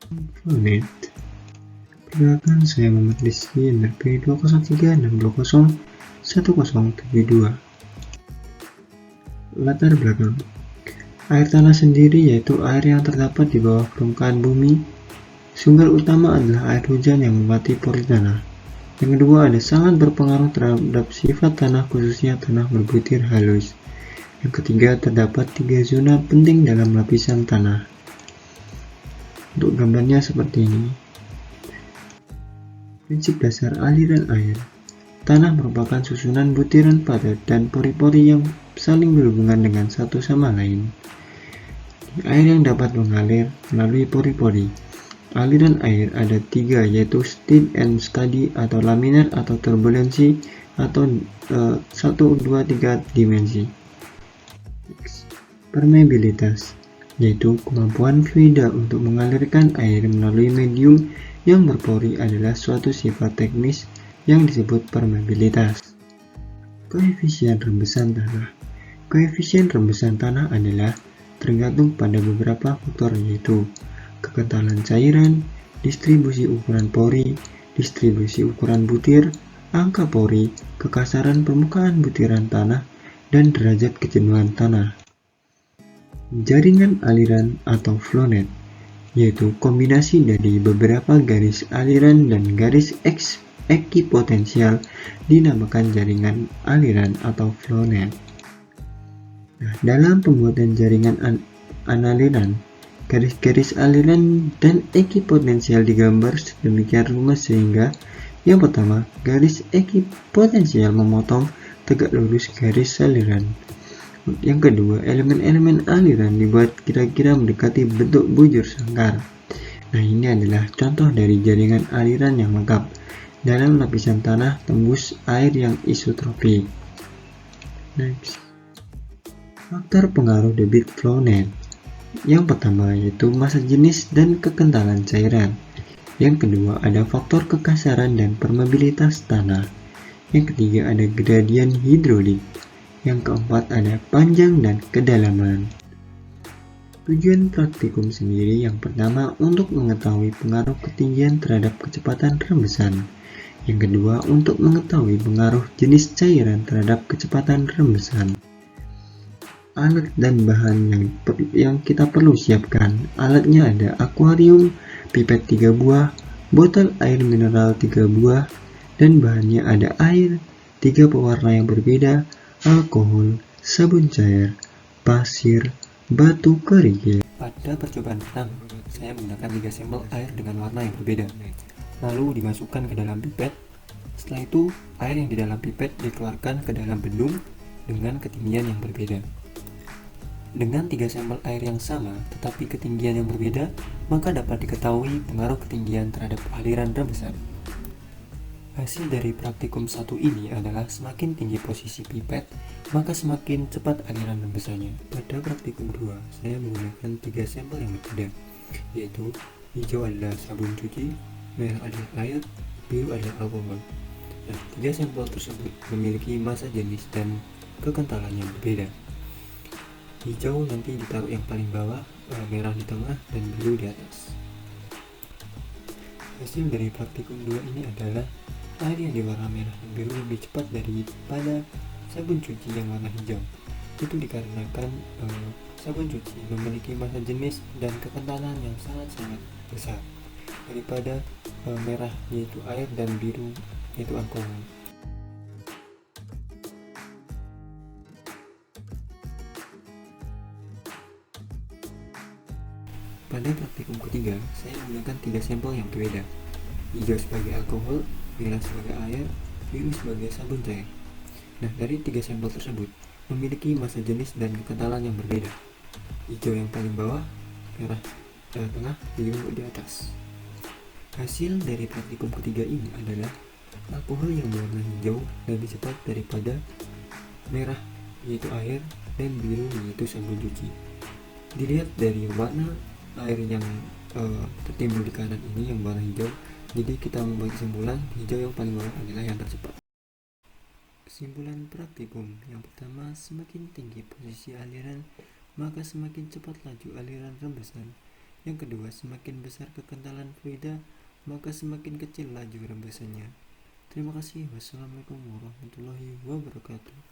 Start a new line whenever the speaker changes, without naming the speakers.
Flownet. Perkenalkan, saya Muhammad Rizky, NRP 20362101072. Latar belakang. Air tanah sendiri yaitu air yang terdapat di bawah permukaan bumi. Sumber utama adalah air hujan yang melewati pori tanah. Yang kedua, ada sangat berpengaruh terhadap sifat tanah, khususnya tanah berbutir halus. Yang ketiga, terdapat 3 zona penting dalam lapisan tanah. Untuk gambarnya seperti ini. Prinsip dasar aliran air. Tanah merupakan susunan butiran padat dan pori-pori yang saling berhubungan dengan satu sama lain. Air yang dapat mengalir melalui pori-pori. Aliran air ada 3, yaitu steady and steady atau laminar atau turbulensi atau 1, 2, 3 dimensi. Permeabilitas, yaitu kemampuan fluida untuk mengalirkan air melalui medium yang berpori adalah suatu sifat teknis yang disebut permeabilitas. Koefisien rembesan tanah. Koefisien rembesan tanah adalah tergantung pada beberapa faktor, yaitu kekentalan cairan, distribusi ukuran pori, distribusi ukuran butir, angka pori, kekasaran permukaan butiran tanah, dan derajat kejenuhan tanah. Jaringan aliran atau flownet, yaitu kombinasi dari beberapa garis aliran dan garis ekipotensial dinamakan jaringan aliran atau flownet. Nah, dalam pembuatan jaringan aliran, garis-garis aliran dan ekipotensial digambar sedemikian rupa sehingga yang pertama, garis ekipotensial memotong tegak lurus garis aliran. Yang kedua, elemen-elemen aliran dibuat kira-kira mendekati bentuk bujur sangkar. Nah, ini adalah contoh dari jaringan aliran yang lengkap dalam lapisan tanah tembus air yang isotropik. Next. Faktor pengaruh debit flownet. Yang pertama yaitu massa jenis dan kekentalan cairan. Yang kedua ada faktor kekasaran dan permeabilitas tanah. Yang ketiga ada gradien hidrolik. Yang keempat ada panjang dan kedalaman. Tujuan praktikum sendiri yang pertama untuk mengetahui pengaruh ketinggian terhadap kecepatan rembesan. Yang kedua untuk mengetahui pengaruh jenis cairan terhadap kecepatan rembesan. Alat dan bahan yang kita perlu siapkan. Alatnya ada akuarium, pipet 3 buah, botol air mineral 3 buah, dan bahannya ada air, 3 pewarna yang berbeda, alkohol, sabun cair, pasir, batu kerikil.
Pada percobaan pertama, saya menggunakan 3 sampel air dengan warna yang berbeda, lalu dimasukkan ke dalam pipet. Setelah itu, air yang di dalam pipet dikeluarkan ke dalam bendung dengan ketinggian yang berbeda. Dengan 3 sampel air yang sama tetapi ketinggian yang berbeda, maka dapat diketahui pengaruh ketinggian terhadap aliran rembesan. Hasil dari praktikum 1 ini adalah semakin tinggi posisi pipet, maka semakin cepat aliran rembesannya. Pada praktikum 2, saya menggunakan 3 sampel yang berbeda, yaitu hijau adalah sabun cuci, merah adalah air, biru adalah alkohol. Nah, 3 sampel tersebut memiliki massa jenis dan kekentalan yang berbeda. Hijau nanti ditaruh yang paling bawah, merah di tengah, dan biru di atas. Hasil dari praktikum 2 ini adalah air yang diwarna merah dan biru lebih cepat daripada sabun cuci yang warna hijau. Itu dikarenakan sabun cuci memiliki massa jenis dan kekentalan yang sangat-sangat besar daripada merah yaitu air dan biru yaitu alkohol. Pada praktikum ketiga, saya menggunakan 3 sampel yang berbeda. Hijau sebagai alkohol, merah sebagai air, biru sebagai sabun cair. Nah, dari 3 sampel tersebut memiliki massa jenis dan kekentalan yang berbeda. Hijau yang paling bawah, merah tengah, biru di atas. Hasil dari praktikum ketiga ini adalah alkohol yang berwarna hijau lebih cepat daripada merah yaitu air dan biru yaitu sabun cuci. Dilihat dari warna air yang tertimbul di kanan ini yang warna hijau, jadi kita membuat kesimpulan hijau yang paling bawah adalah yang tercepat. Kesimpulan praktikum yang pertama, semakin tinggi posisi aliran maka semakin cepat laju aliran rembesan. Yang kedua, semakin besar kekentalan fluida, maka semakin kecil laju rembesannya. Terima kasih. Wassalamualaikum warahmatullahi wabarakatuh.